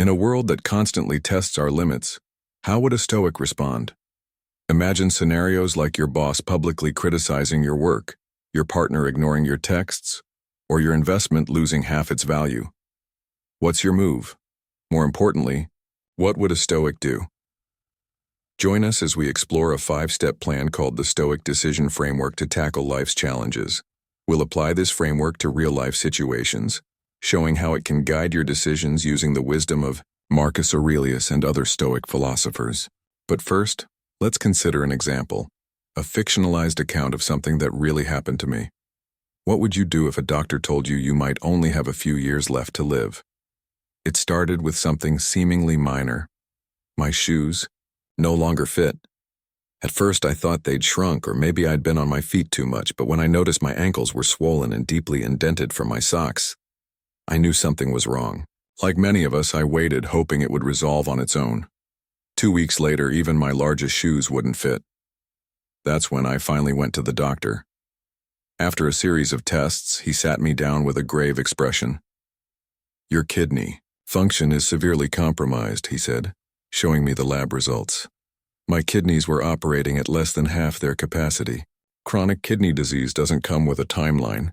In a world that constantly tests our limits, how would a Stoic respond? Imagine scenarios like your boss publicly criticizing your work, your partner ignoring your texts, or your investment losing half its value. What's your move? More importantly, what would a Stoic do? Join us as we explore a 5-step plan called the Stoic Decision Framework to tackle life's challenges. We'll apply this framework to real-life situations, showing how it can guide your decisions using the wisdom of Marcus Aurelius and other Stoic philosophers. But first, let's consider an example, a fictionalized account of something that really happened to me. What would you do if a doctor told you you might only have a few years left to live? It started with something seemingly minor. My shoes no longer fit. At first I thought they'd shrunk, or maybe I'd been on my feet too much, but when I noticed my ankles were swollen and deeply indented from my socks, I knew something was wrong. Like many of us, I waited, hoping it would resolve on its own. 2 weeks later, even my largest shoes wouldn't fit. That's when I finally went to the doctor. After a series of tests, he sat me down with a grave expression. "Your kidney function is severely compromised," he said, showing me the lab results. My kidneys were operating at less than half their capacity. Chronic kidney disease doesn't come with a timeline.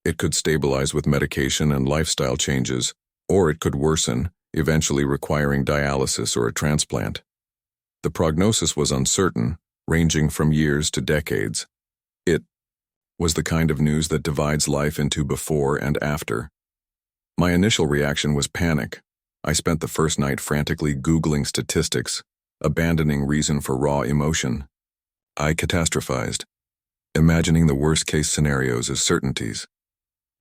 It could stabilize with medication and lifestyle changes, or it could worsen, eventually requiring dialysis or a transplant. The prognosis was uncertain, ranging from years to decades. It was the kind of news that divides life into before and after. My initial reaction was panic. I spent the first night frantically Googling statistics, abandoning reason for raw emotion. I catastrophized, imagining the worst-case scenarios as certainties.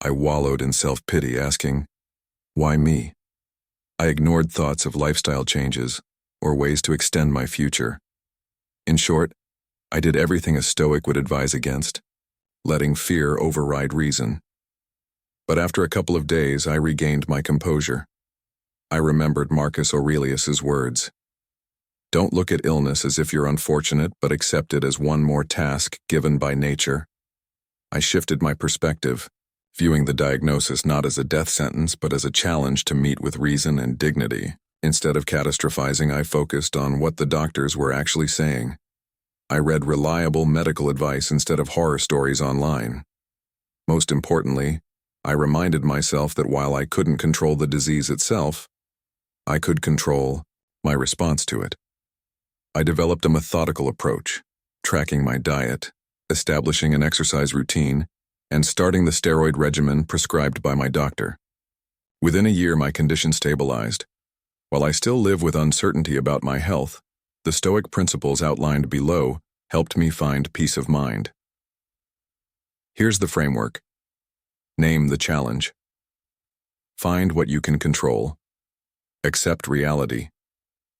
I wallowed in self-pity, asking, why me? I ignored thoughts of lifestyle changes or ways to extend my future. In short, I did everything a Stoic would advise against, letting fear override reason. But after a couple of days, I regained my composure. I remembered Marcus Aurelius's words. Don't look at illness as if you're unfortunate, but accept it as one more task given by nature. I shifted my perspective, viewing the diagnosis not as a death sentence, but as a challenge to meet with reason and dignity. Instead of catastrophizing, I focused on what the doctors were actually saying. I read reliable medical advice instead of horror stories online. Most importantly, I reminded myself that while I couldn't control the disease itself, I could control my response to it. I developed a methodical approach, tracking my diet, establishing an exercise routine, and starting the steroid regimen prescribed by my doctor. Within a year, my condition stabilized. While I still live with uncertainty about my health, the Stoic principles outlined below helped me find peace of mind. Here's the framework. Name the challenge. Find what you can control. Accept reality.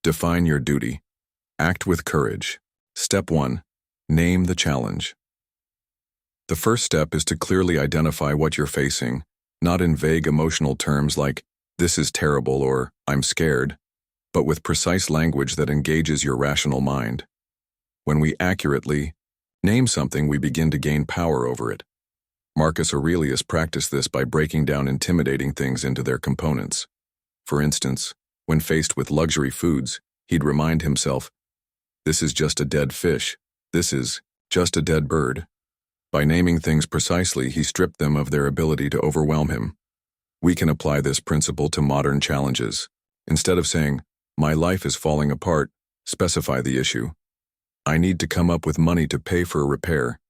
Define your duty. Act with courage. Step 1. Name the challenge. The first step is to clearly identify what you're facing, not in vague emotional terms like, "this is terrible" or "I'm scared," but with precise language that engages your rational mind. When we accurately name something, we begin to gain power over it. Marcus Aurelius practiced this by breaking down intimidating things into their components. For instance, when faced with luxury foods, he'd remind himself, "This is just a dead fish. This is just a dead bird." By naming things precisely, he stripped them of their ability to overwhelm him. We can apply this principle to modern challenges. Instead of saying, "My life is falling apart," specify the issue. "I need to come up with money to pay for a repair."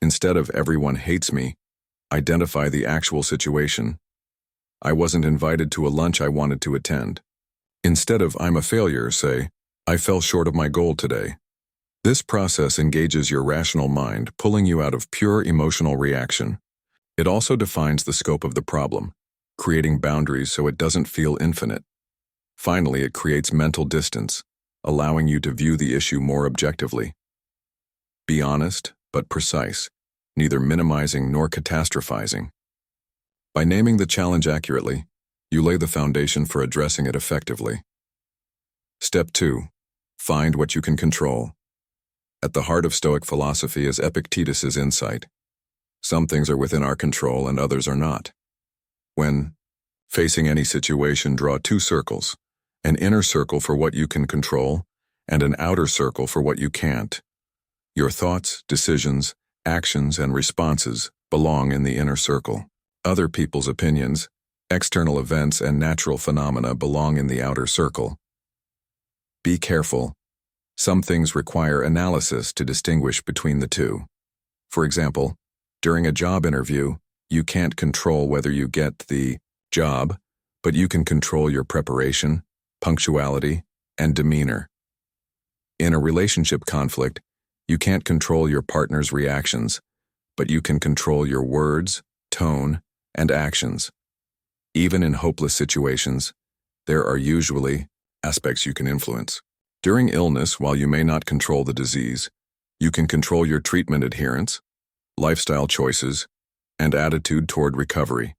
Instead of "everyone hates me," identify the actual situation. "I wasn't invited to a lunch I wanted to attend." Instead of "I'm a failure," say, "I fell short of my goal today." This process engages your rational mind, pulling you out of pure emotional reaction. It also defines the scope of the problem, creating boundaries so it doesn't feel infinite. Finally, it creates mental distance, allowing you to view the issue more objectively. Be honest, but precise, neither minimizing nor catastrophizing. By naming the challenge accurately, you lay the foundation for addressing it effectively. Step 2. Find what you can control. At the heart of Stoic philosophy is Epictetus's insight. Some things are within our control and others are not. When facing any situation, draw 2 circles. an inner circle for what you can control, and an outer circle for what you can't. Your thoughts, decisions, actions, and responses belong in the inner circle. Other people's opinions, external events, and natural phenomena belong in the outer circle. Be careful. Some things require analysis to distinguish between the two. For example, during a job interview, you can't control whether you get the job, but you can control your preparation, punctuality, and demeanor. In a relationship conflict, you can't control your partner's reactions, but you can control your words, tone, and actions. Even in hopeless situations, there are usually aspects you can influence. During illness, while you may not control the disease, you can control your treatment adherence, lifestyle choices, and attitude toward recovery.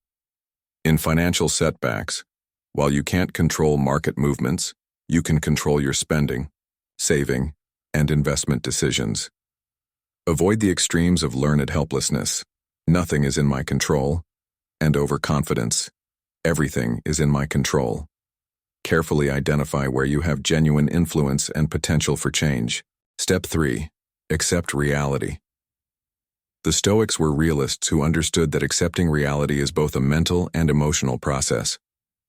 In financial setbacks, while you can't control market movements, you can control your spending, saving, and investment decisions. Avoid the extremes of learned helplessness, nothing is in my control, and overconfidence, everything is in my control. Carefully identify where you have genuine influence and potential for change. Step 3. Accept reality. The Stoics were realists who understood that accepting reality is both a mental and emotional process.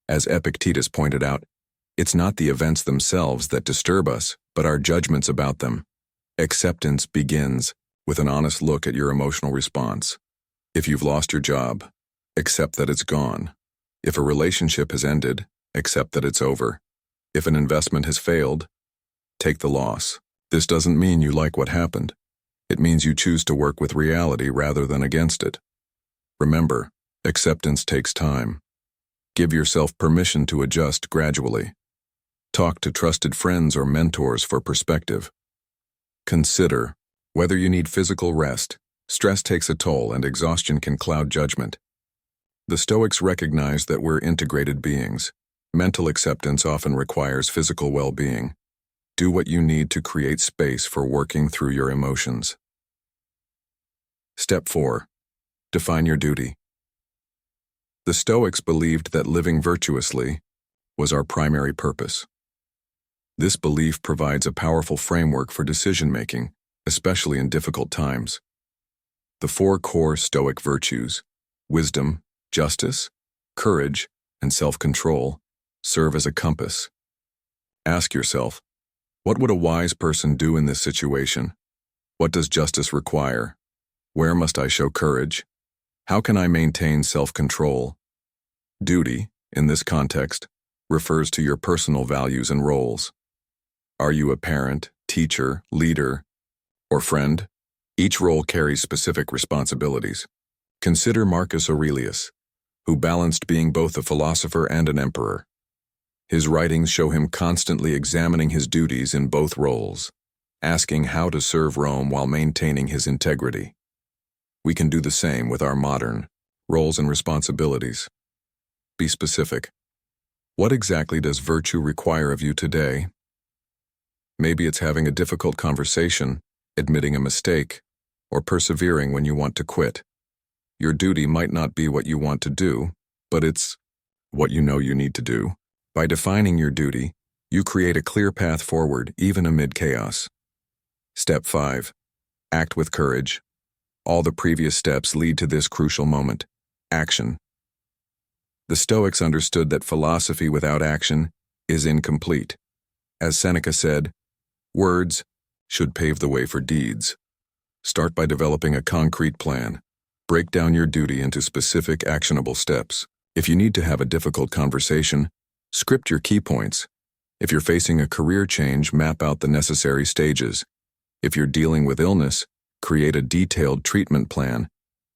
As Epictetus pointed out, it's not the events themselves that disturb us, but our judgments about them. Acceptance begins with an honest look at your emotional response. If you've lost your job, accept that it's gone. If a relationship has ended, accept that it's over. If an investment has failed, take the loss. This doesn't mean you like what happened. It means you choose to work with reality rather than against it. Remember, acceptance takes time. Give yourself permission to adjust gradually. Talk to trusted friends or mentors for perspective. Consider whether you need physical rest. Stress takes a toll and exhaustion can cloud judgment. The Stoics recognize that we're integrated beings. Mental acceptance often requires physical well-being. Do what you need to create space for working through your emotions. Step 4. Define your duty. The Stoics believed that living virtuously was our primary purpose. This belief provides a powerful framework for decision-making, especially in difficult times. The 4 core Stoic virtues, wisdom, justice, courage, and self-control, serve as a compass. Ask yourself, what would a wise person do in this situation? What does justice require? Where must I show courage? How can I maintain self-control? Duty, in this context, refers to your personal values and roles. Are you a parent, teacher, leader, or friend? Each role carries specific responsibilities. Consider Marcus Aurelius, who balanced being both a philosopher and an emperor. His writings show him constantly examining his duties in both roles, asking how to serve Rome while maintaining his integrity. We can do the same with our modern roles and responsibilities. Be specific. What exactly does virtue require of you today? Maybe it's having a difficult conversation, admitting a mistake, or persevering when you want to quit. Your duty might not be what you want to do, but it's what you know you need to do. By defining your duty, you create a clear path forward even amid chaos. Step 5. Act with courage. All the previous steps lead to this crucial moment, action. The Stoics understood that philosophy without action is incomplete. As Seneca said, words should pave the way for deeds. Start by developing a concrete plan. Break down your duty into specific, actionable steps. If you need to have a difficult conversation, script your key points. If you're facing a career change, map out the necessary stages. If you're dealing with illness, create a detailed treatment plan.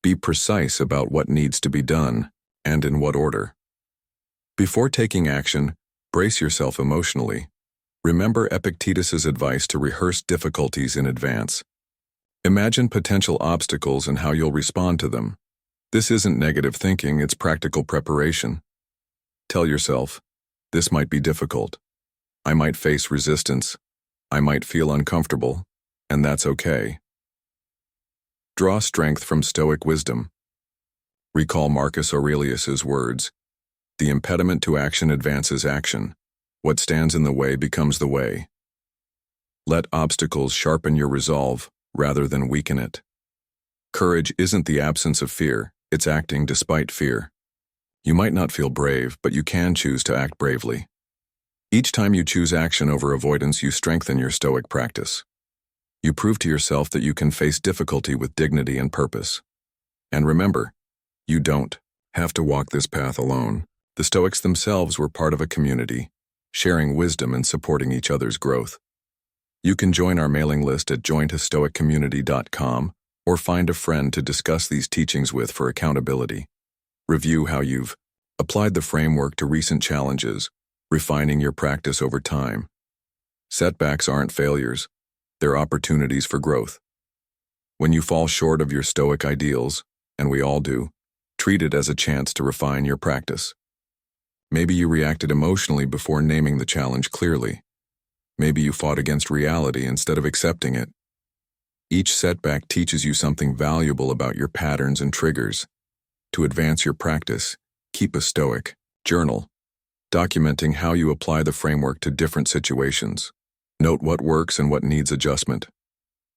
Be precise about what needs to be done and in what order. Before taking action, brace yourself emotionally. Remember Epictetus's advice to rehearse difficulties in advance. Imagine potential obstacles and how you'll respond to them. This isn't negative thinking, it's practical preparation. Tell yourself, this might be difficult. I might face resistance. I might feel uncomfortable, and that's okay. Draw strength from Stoic wisdom. Recall Marcus Aurelius's words, "The impediment to action advances action." What stands in the way becomes the way. Let obstacles sharpen your resolve rather than weaken it. Courage isn't the absence of fear, it's acting despite fear. You might not feel brave, but you can choose to act bravely. Each time you choose action over avoidance, you strengthen your Stoic practice. You prove to yourself that you can face difficulty with dignity and purpose. And remember, you don't have to walk this path alone. The Stoics themselves were part of a community, sharing wisdom and supporting each other's growth. You can join our mailing list at jointostoiccommunity.com or find a friend to discuss these teachings with for accountability. Review how you've applied the framework to recent challenges, refining your practice over time. Setbacks aren't failures, they're opportunities for growth. When you fall short of your Stoic ideals, and we all do, treat it as a chance to refine your practice. Maybe you reacted emotionally before naming the challenge clearly. Maybe you fought against reality instead of accepting it. Each setback teaches you something valuable about your patterns and triggers. To advance your practice, keep a Stoic journal, documenting how you apply the framework to different situations. Note what works and what needs adjustment.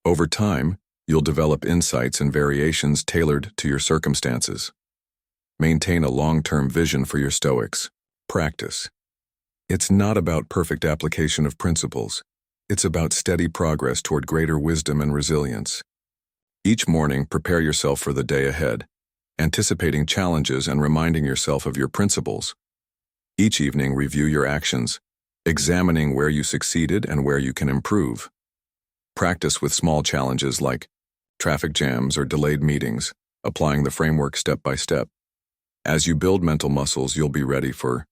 Over time, you'll develop insights and variations tailored to your circumstances. Maintain a long-term vision for your Stoics practice. It's not about perfect application of principles. It's about steady progress toward greater wisdom and resilience. Each morning, prepare yourself for the day ahead, anticipating challenges and reminding yourself of your principles. Each evening, review your actions, examining where you succeeded and where you can improve. Practice with small challenges like traffic jams or delayed meetings, applying the framework step by step. As you build mental muscles, you'll be ready for